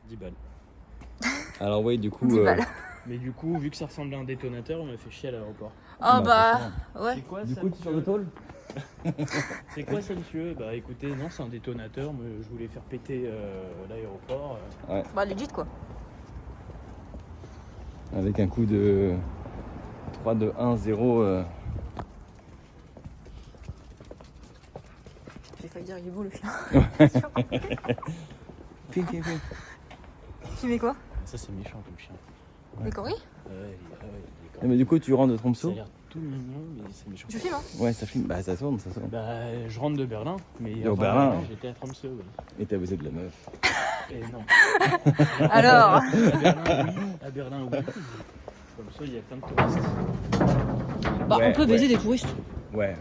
10 balles. Alors oui, du coup... 10 balles. Mais du coup, vu que ça ressemble à un détonateur, on m'a fait chier à l'aéroport. Oh bah, ouais. C'est quoi Du ça, coup, tu sur monsieur le tôle? C'est quoi ça, monsieur? Bah écoutez, non, c'est un détonateur, mais je voulais faire péter l'aéroport. Bah legit quoi. Avec un coup de 3, 2, 1, 0. J'ai failli dire il est beau le chien. Ping, ping, ping. Tu mets quoi? Ça, c'est méchant comme chien. Des coris? Il est Mais du coup, tu rentres de Ça a Tromsø? l'air tout mignon, mais c'est méchant. Je filme hein. Ouais, ça filme. Bah, ça tourne, ça tourne. Bah, je rentre de Berlin, mais Et au Berlin, ouais. j'étais à Tromsø, oui. Et t'as baisé de la meuf. Et non. Alors À Berlin, oui. Comme ça, il y a plein de touristes. bah Ouais, on peut baiser ouais. des touristes. Ouais.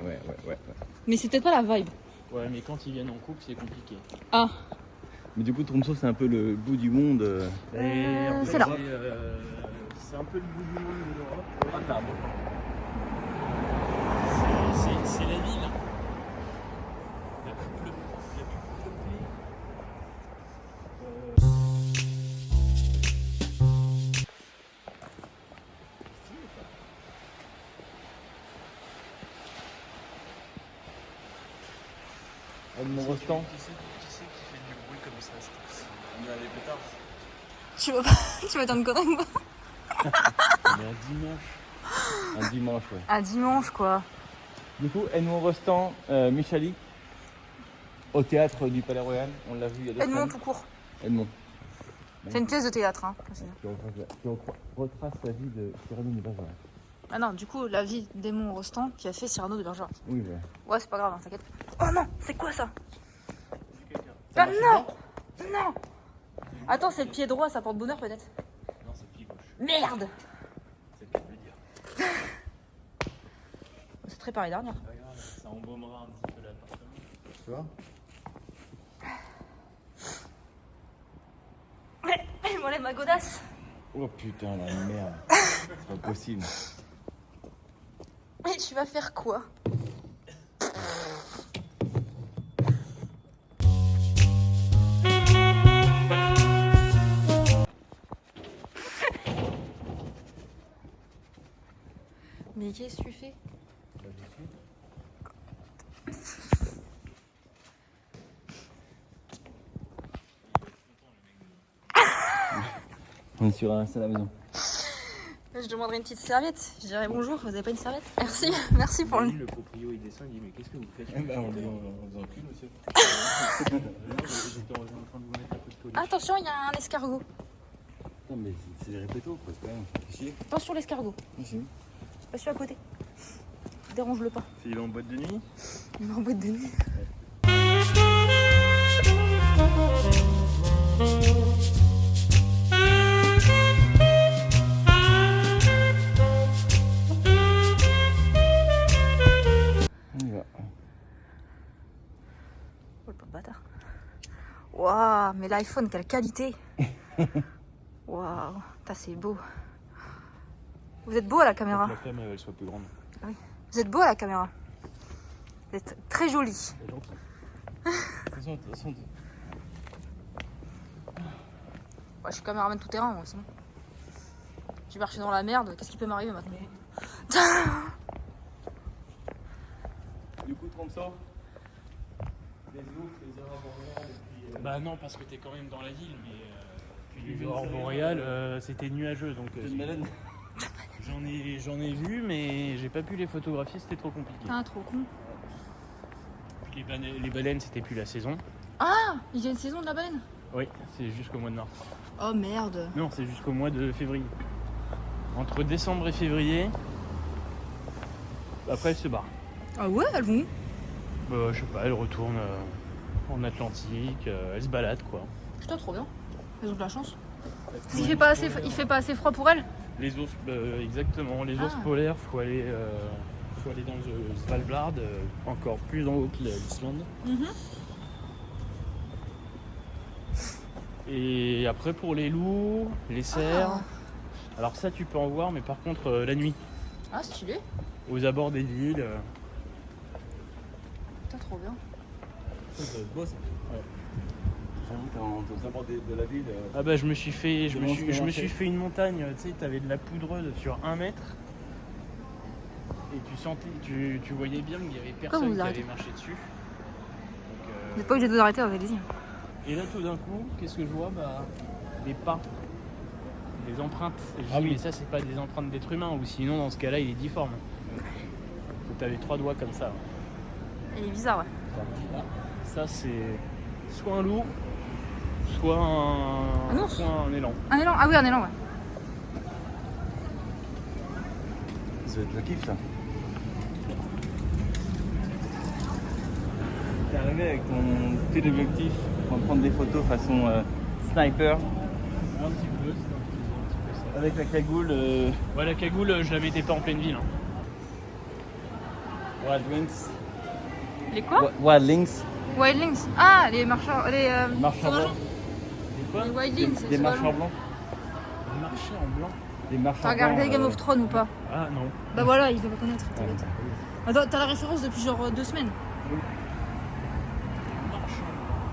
Mais c'est peut-être pas la vibe. Ouais, mais quand ils viennent en couple, c'est compliqué. Ah. Mais du coup, Tromsø, c'est un peu le bout du monde. Et en fait, c'est là. C'est un peu le bout du monde de l'Europe. Ah, pardon. C'est la ville la plus peuplée. Mon restant. Qui c'est qui fait du bruit comme ça? On est à des pétards. Tu vas pas. Tu vas dans une connerie ou pas? On est un dimanche. Un dimanche, ouais. Un dimanche quoi. Du coup, Edmond Rostand, Michalik, au théâtre du Palais Royal. On l'a vu il y a 2 Edmond semaines. tout court. Edmond. C'est une pièce de théâtre hein. Qui retrace la vie de Cyrano de Bergerac. Ah non, du coup la vie d'Edmond Rostand qui a fait Cyrano de Bergerac. Oui, ouais. Ouais c'est pas grave, hein, t'inquiète. Oh non, c'est quoi ça? Ah non! Non! Attends, c'est le pied droit, ça porte bonheur peut-être? Non, c'est le pied gauche. Merde! C'est le cas de le dire. C'est très pareil dernière. C'est pas grave, ça embaumera un petit peu l'appartement. Tu vois? Il m'enlève ma godasse. Oh putain, la merde. C'est pas possible. Et tu vas faire quoi? Mais qu'est-ce que tu fais? On est sur un, c'est la maison. Je demanderai une petite serviette. Je dirais bonjour, vous avez pas une serviette? Merci, merci pour le. Le proprio il descend, il dit mais qu'est-ce que vous faites? On vous encule, monsieur. J'étais en train de vous mettre un peu de polish. Attention, il y a un escargot. Non, mais c'est des répétos, quoi, quand même. Fais chier. Attention l'escargot. Ici. C'est pas celui à côté. Dérange-le pas. Il est en boîte de nuit? Il est en boîte de nuit. On y va. Oh le pauvre bâtard. Waouh, mais l'iPhone, quelle qualité. Waouh, c'est beau. Vous êtes beau à la caméra. La flamme elle soit plus grande. Vous êtes beau à la caméra. Vous êtes très joli. C'est gentil. Attention. Ouais, je suis caméraman tout terrain, moi, c'est bon. J'ai marché dans la merde, qu'est-ce qui peut m'arriver maintenant? Du coup, Tromsø, les ours, les aurores boréales, et puis... Bah non, parce que t'es quand même dans la ville, mais puis les aurores boréales, c'était nuageux, donc John Madden. j'en ai vu, mais j'ai pas pu les photographier, c'était trop compliqué. Ah, trop con. Puis les baleines, c'était plus la saison. Ah, il y a une saison de la baleine? Oui, c'est jusqu'au mois de mars. Oh merde. Non, c'est jusqu'au mois de février. Entre décembre et février, après elles se barrent. Ah ouais, elles vont où? Bah, je sais pas, elles retournent en Atlantique, elles se baladent quoi. Putain, trop bien. Elles ont de la chance. Il fait pas assez froid pour elles? Les ours, exactement, les ours Ah. polaires, faut aller dans le Svalbard, encore plus en haut que l'Islande. Mhm. Et après pour les loups, les cerfs, Ah. alors ça tu peux en voir, mais par contre la nuit, Ah, stylé. aux abords des villes. Putain, trop bien. Ça va être beau, ça. Ouais. J'avoue, t'as bord de la ville. Ah bah je me suis fait marché. une montagne, tu sais, t'avais de la poudreuse sur 1 mètre. Et tu sentais, tu voyais bien qu'il y avait personne vous qui arrêtez allait marcher dessus. Donc, Vous n'êtes pas obligé de vous arrêter, allez-y. et là tout d'un coup, qu'est-ce que je vois? Bah des pas, des empreintes. Et je Ah dis, oui. mais ça c'est pas des empreintes d'être humain, ou sinon dans ce cas-là il est difforme. Donc t'avais 3 doigts comme ça. Il est bizarre, ouais. Ça c'est soit un loup, soit un ours. soit un élan. Un élan. Ah oui, un élan, ouais. Ça va être le kiff, ça. T'es arrivé avec ton téléobjectif pour prendre des photos façon sniper. Un petit peu, c'est un petit peu ça. Avec la cagoule Ouais, la cagoule, je la mettais pas en pleine ville. Hein. Wild Wings. Les quoi? Wildlings. Wildlings. Ah, les marcheurs. Les Marcheurs blancs. Des quoi? Les Wildlings, c'est Des pas marcheurs long. blancs. Des marchés en blanc. Des marcheurs T'as regardé blancs, Game of Thrones ou pas? Ah non. Bah voilà, il doit pas connaître. T'es bête. Attends, t'as la référence depuis genre 2 semaines.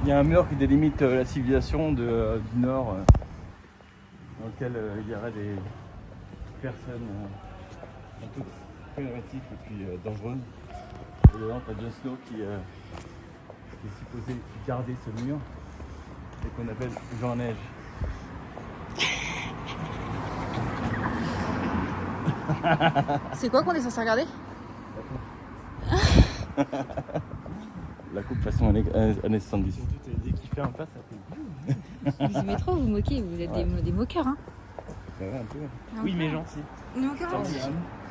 Il y a un mur qui délimite la civilisation du nord, dans lequel il y aurait des personnes un peu problématiques et puis dangereuses. Et dedans, t'as Jon Snow qui est supposé garder ce mur et qu'on appelle Jean Neige. C'est quoi qu'on est censé regarder? La coupe façon années 70. Surtout, dès qu'il fait un pas, ça fait. Vous aimez trop vous moquer, vous êtes des moqueurs, hein. Ça va un peu. Oui, mais gentil. Des moqueurs gentils.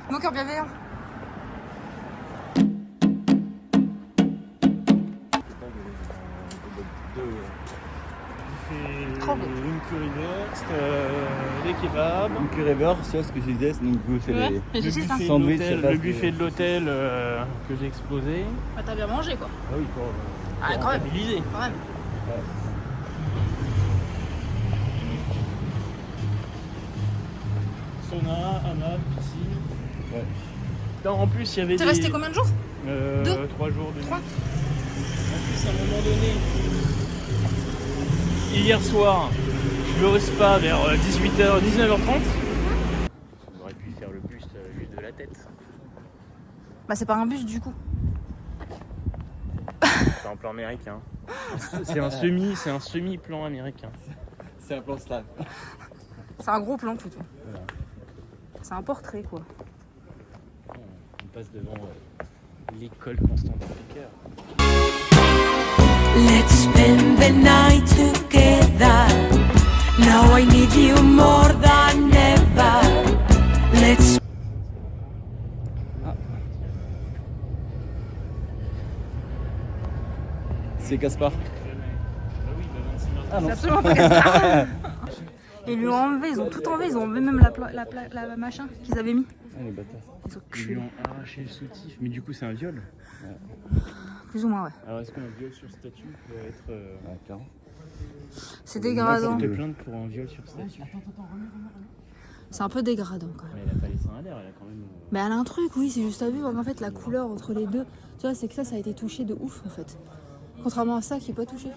Moqueurs bienveillants. Trop beau. Une currywurst, des kebabs. Une curry beurre, c'est ce que je disais, donc c'est Ouais, les... mais je sais ça. buffet de Sandwich, l'hôtel- à base le de- buffet de l'hôtel que j'ai explosé. Bah, t'as bien mangé quoi. Ah oui, pour Ah, quand même. rentabiliser. Quand même. Sauna, hammam, piscine. Ouais. Non, en plus, il y avait T'es des... resté combien de jours? 3 jours de 3. nuit. En plus, à un moment donné, hier soir, je me spa vers 18h, 19h30. On aurait pu faire le buste juste de la tête. Bah c'est pas un bus du coup. C'est un plan américain. C'est un semi-plan américain. C'est un plan slave. C'est un gros plan plutôt. C'est un portrait quoi. On passe devant l'école Constantin Becker. Let's spend the night together. Now I need you more than ever. Let's C'est Gaspard. Ah oui, bah 26 mars. Ah non. C'est absolument pas Gaspard. Ils lui ont enlevé, ils ont tout enlevé, ils ont enlevé même la machin qu'ils avaient mis. Ah, les bâtards. Ils ont Ils lui culé. ont arraché le soutif, mais du coup c'est un viol. Plus ou moins ouais. Alors est-ce qu'un viol sur statut peut être... Ah, clairement. C'est dégradant. te plaindre pour un viol sur statut? C'est un peu dégradant quand même. Mais elle a pas les seins à l'air, elle a quand même... Mais elle a un truc, oui, c'est juste à vue. En fait, la couleur entre les deux, tu vois, c'est que ça a été touché de ouf en fait. Contrairement à ça qui est pas touché.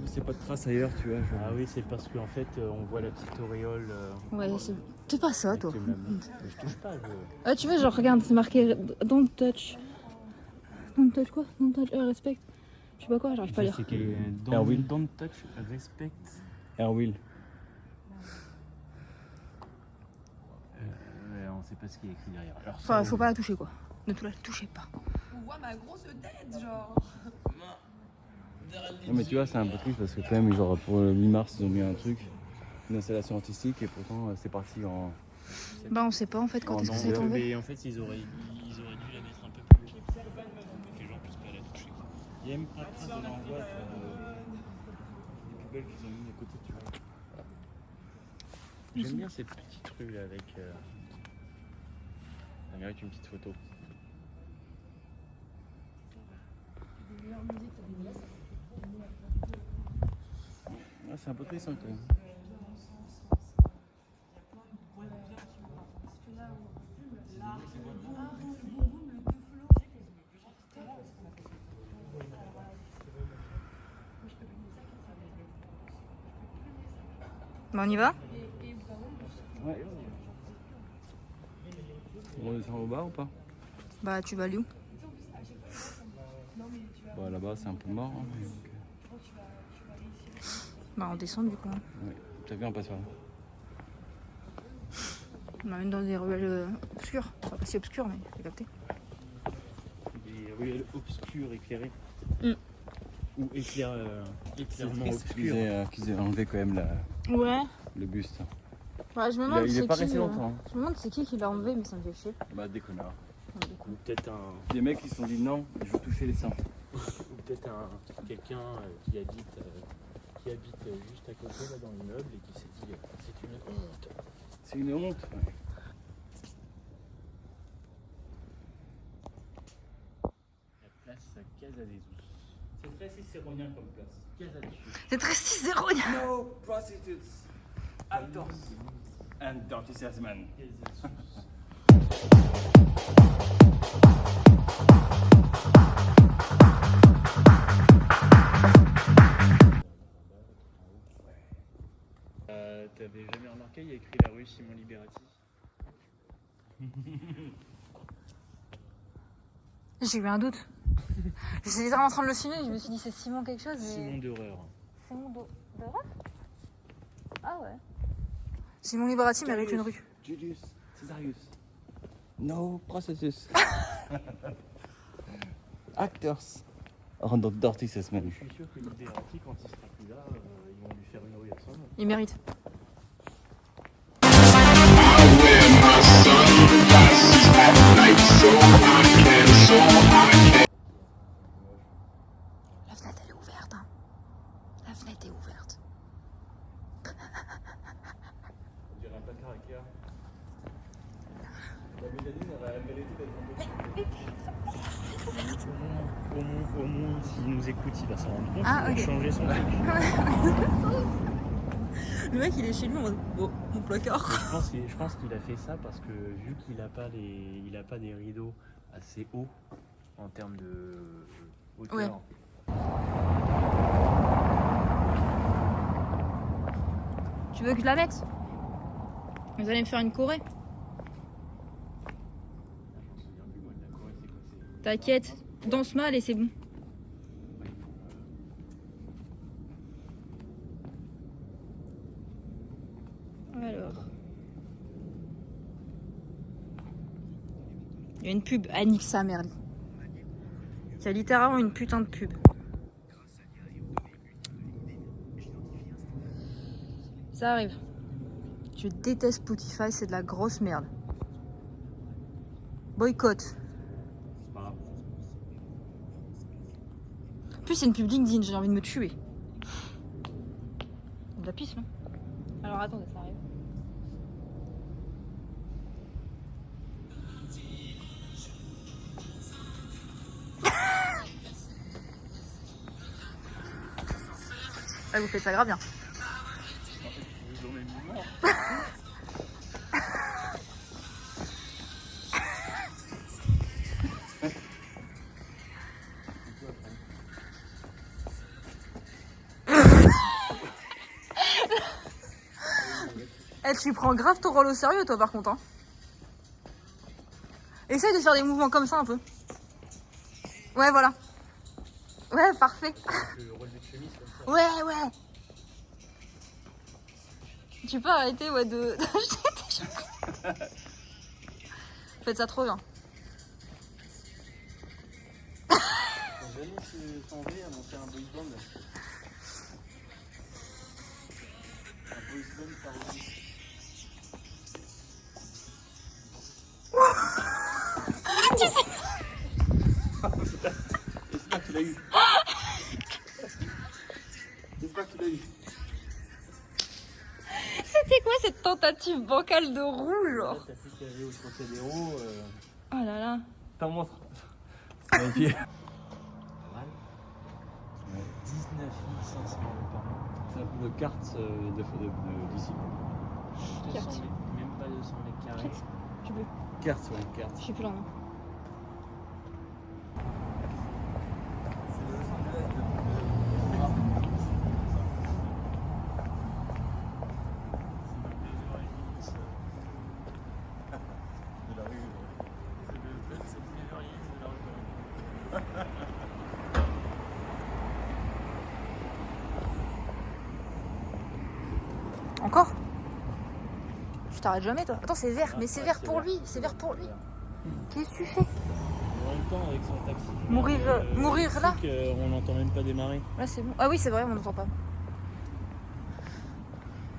C'est pas de traces ailleurs, tu vois. Ah oui, c'est parce qu'en fait on voit la petite auréole... Ouais, c'est pas ça toi. avec le même- Mais je touche pas, Ah, tu vois, genre, regarde, c'est marqué Don't touch. Don't touch quoi? Don't touch, respect. Je sais pas quoi, j'arrive pas à lire. C'est qu'elle Erwin. don't touch, respect. Airwheel. On sait pas ce qu'il y a écrit derrière. Alors, Enfin, ça, faut pas la toucher quoi. Ne la touchez pas. On voit ma grosse tête, genre. Non, mais tu vois, c'est un peu triste parce que quand même, genre, pour le 8 mars, ils ont mis un truc, une installation artistique et pourtant c'est parti en... Bah, on sait pas en fait quand Oh, est-ce que non, c'est tombé. Mais en fait, ils auraient dû la mettre un peu plus haut pour que les gens puissent pas la toucher. Il y a même pas de trace de l'envoi des poubelles qu'ils ont mis à côté, tu vois. J'aime bien ces petites rues là avec. Ça mérite une petite photo. Ouais, c'est un peu triste, hein, quand même. Bah on y va? Ouais. On descend au bas ou pas? Bah tu vas aller où? Bah là-bas c'est un peu mort. Hein, mais donc, Bah on descend du coup. Hein. ouais. T'as vu, on passe par là. On m'amène dans des ruelles obscures. Enfin pas si obscures mais j'ai capté. Des ruelles obscures éclairées. Mm. Ou éclairement Qu'ils obscures. aient enlevé quand même Ouais. le buste. Bah, je me demande Il c'est est pas qui, resté longtemps. Hein. Je me demande c'est qui l'a enlevé mais ça me fait chier. Bah des connards. Ou peut-être un. Des mecs qui se sont dit non, je veux toucher les seins. Ou peut-être quelqu'un qui habite juste à côté là dans l'immeuble et qui s'est dit c'est une honte. C'est une honte. Ouais. La place Casa des Ous. C'est très cicéronien comme place. Casa des Ous. C'est très cicéronien. No prostitutes, actors and dirty salesmen. T'avais jamais remarqué, il y a écrit la rue Simon Liberati. J'ai eu un doute. J'étais en train de le filmer, je me suis dit c'est Simon quelque chose. Simon d'horreur. Simon de Ah ouais. Simon Liberati mais avec une rue. Julius Caesarius. No prostitutes. Actors and dirty salesmen. Je suis sûr que Liberati, quand il sera plus là, ils vont lui faire une rue à son nom. Il mérite. La fenêtre elle est ouverte. Hein. La fenêtre est ouverte. On dirait un placard Ikea. La mélanine aurait mérité d'être Au moins, s'il nous écoute, il va s'en rendre compte. Ah, Il va ok. changer son truc. Le mec il est chez lui en mode oh, mon placard. Je pense qu'il a fait ça parce que vu qu'il n'a pas des rideaux assez hauts en termes de hauteur. Ouais. Tu veux que je la mette? Vous allez me faire une Corée? T'inquiète, danse mal et c'est bon. Alors. Il y a une pub, Annick sa mère. Il y a littéralement une putain de pub. Ça arrive. Je déteste Spotify, c'est de la grosse merde. Boycott. En plus, c'est une pub LinkedIn, j'ai envie de me tuer. De la pisse, là. Alors attendez, ça arrive. Ah, vous faites ça grave bien. Eh, tu prends grave ton rôle au sérieux, toi, par contre. Hein. Essaye de faire des mouvements comme ça un peu. Ouais, voilà. Ouais, parfait. Le relevé de chemise comme ça. Ouais, ouais. Tu peux arrêter, ouais, de. Faites ça trop bien. Jamais s'en va à monter un boys band. Un boys band parodie. J'espère que tu l'as eu. J'espère que tu l'as eu. C'était quoi cette tentative bancale de roue, genre? T'as fait caler au Trocadéro. Oh là là. T'en montres. C'est magnifique. Pas mal. 19 500 euros par an. C'est un peu de carte d'ici. Carte. Même pas 200 mètres carrés. Tu peux. Carte, ouais, carte. Je suis plus là, non. Encore? Je t'arrête jamais toi. Attends, c'est vert, mais c'est vert pour lui. C'est vert pour lui. Qu'est-ce que tu fais? En même temps, avec son taxi. Mourir là? On n'entend même pas démarrer. Là c'est bon. Ah oui, c'est vrai, on n'entend pas.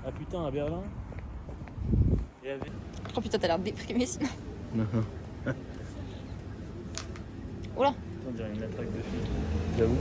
Ah putain, à Berlin. Et avec... Oh putain, t'as l'air déprimé sinon. Non. Oula. On dirait une attraque de flic. J'avoue.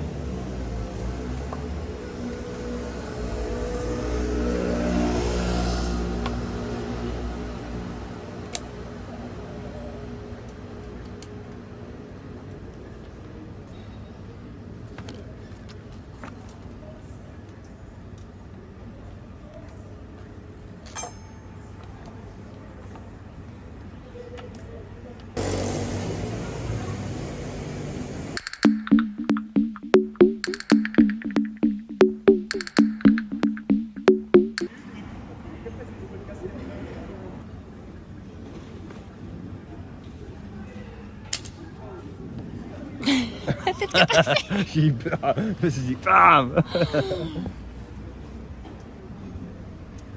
J'ai eu peur. Je me suis dit, bam.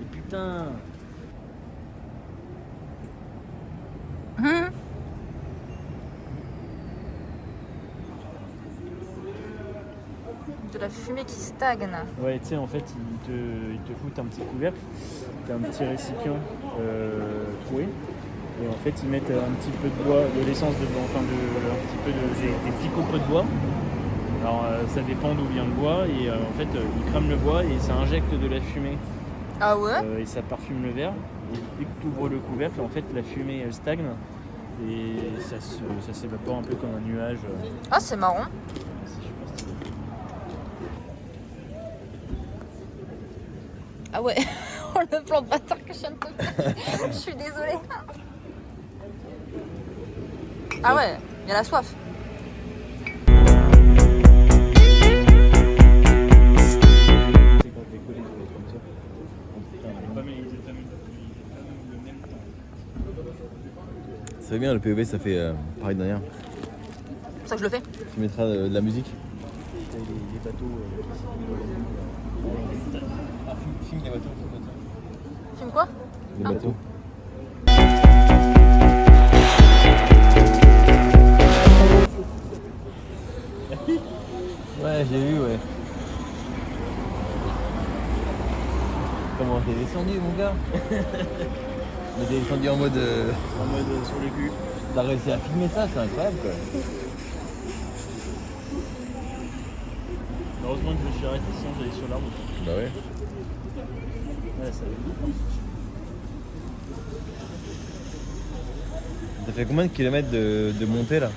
Et putain. De la fumée qui stagne. Ouais, tu sais, en fait, ils te foutent un petit couvercle, t'as un petit récipient troué, et en fait, ils mettent un petit peu de bois, de l'essence dedans, enfin, un petit peu des petits copeaux de bois. Alors, ça dépend d'où vient le bois, et en fait, ils crament le bois et ça injecte de la fumée, Ah ouais? et ça parfume le verre. Et dès que tu ouvres le couvercle, en fait, la fumée elle stagne, et ça s'évapore un peu comme un nuage. Ah, c'est marrant. C'est super stylé. Ah ouais. Oh, le plan de bâtard que je viens de te faire. Je suis désolée. Ah ouais, il y a la soif. C'est quand t'es collé, ça va être comme ça. Pas mal, ils étaient pas le même temps. Ça va bien, le PEV, ça fait pareil derrière. C'est pour ça que je le fais. Tu mettras de la musique. Les bateaux Filme les bateaux. Filme quoi? Les Ah. bateaux. Ouais, j'ai vu, ouais. Comment t'es descendu, mon gars? Mais t'es descendu en mode. en mode sur le cul. T'as réussi à filmer ça, c'est incroyable, quoi. Heureusement que je me suis arrêté, sinon j'allais sur la route. Bah ouais. Ouais, ça T'as fait combien de kilomètres de montée là?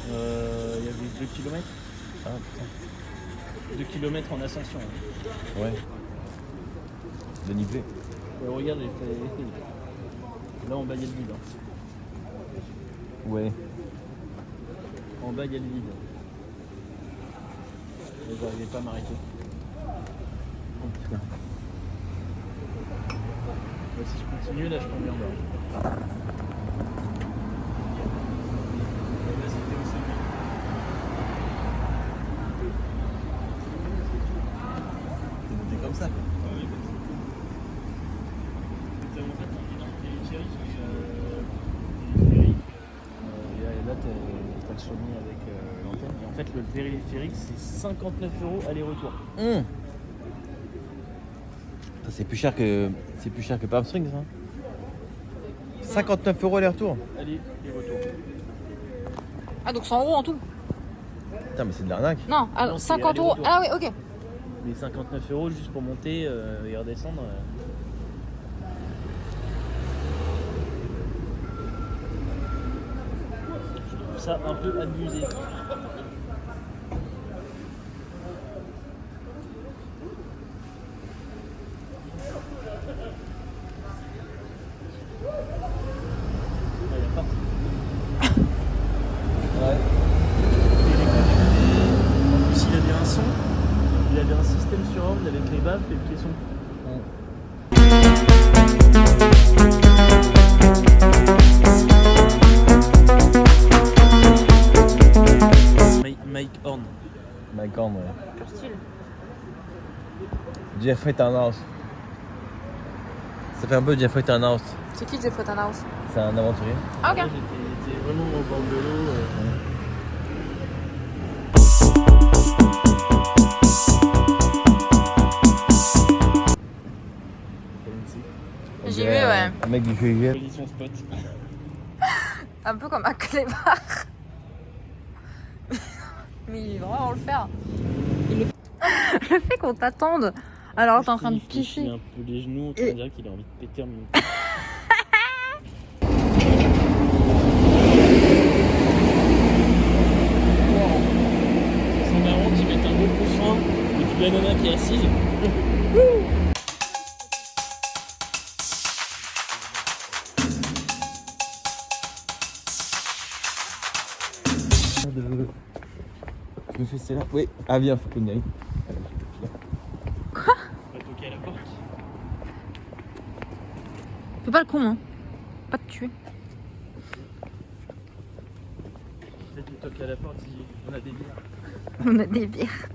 il y avait 2 km. Ah putain. 2 km en ascension. Ouais. De nivelé. Regarde, j'ai fait. Là en bas il y a le vide. Ouais. En bas il y a le vide. Et j'arrivais pas à m'arrêter. Oh putain. Si je continue là je tombe bien bas. Là c'était au sommet. T'es monté comme ça. Ah oui, comme ça. En fait, on est dans le téléphérique. Et là, t'as le chemin avec l'antenne. Et en fait, le téléphérique, c'est 59 € aller-retour. Ça, c'est plus cher que Palm Springs, ça. 59 € aller-retour. Aller et retour. Ah, donc 100 € en tout? Putain, mais c'est de l'arnaque. Non, ah, Non, c'est 50 €. aller-retour. Ah oui, ok. Mais 59 € juste pour monter et redescendre. Je trouve ça un peu abusé. Ouais. En plus, il avait un son, il avait un système sur ordre avec les baffes et le caisson. Mike Horn. Mike Horn, ouais. Pur style. Jeffrey Turner. Ça fait un peu Jeffrey Turnhouse. C'est qui Jeffrey Turnhouse? C'est un aventurier. Ah, ok. J'étais vraiment au bord de l'eau. J'ai vu, ouais. Un mec du GIGN. Position spot. Un peu comme un clébard. Mais il va vraiment le faire. Le fait qu'on t'attende alors que t'es en train de Il pisser. un peu les genoux, on dirait qu'il a envie de péter en même temps. C'est marrant qu'ils mettent un gros coup de frein et puis la nana qui est assise. Je me fais c'est là. Oui. Ah viens, faut qu'on y aille. On va toquer à la porte. Fais pas le con, hein. Pas te tuer. Peut-être qu'il toque à la porte, on a des bières. On a des bières.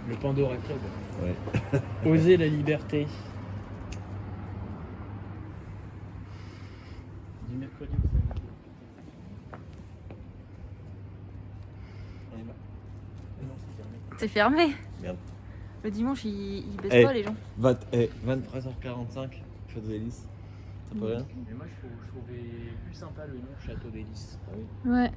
Le Pandora Club. Ouais. Oser la liberté. Du mercredi au samedi. Non, c'est fermé. C'est fermé. Merde. Le dimanche, ils baissent Eh. pas les gens. 23h45, Château d'Hélice. Ça peut rien? Mais moi je trouvais plus sympa le nom Château d'Hélice. Ouais.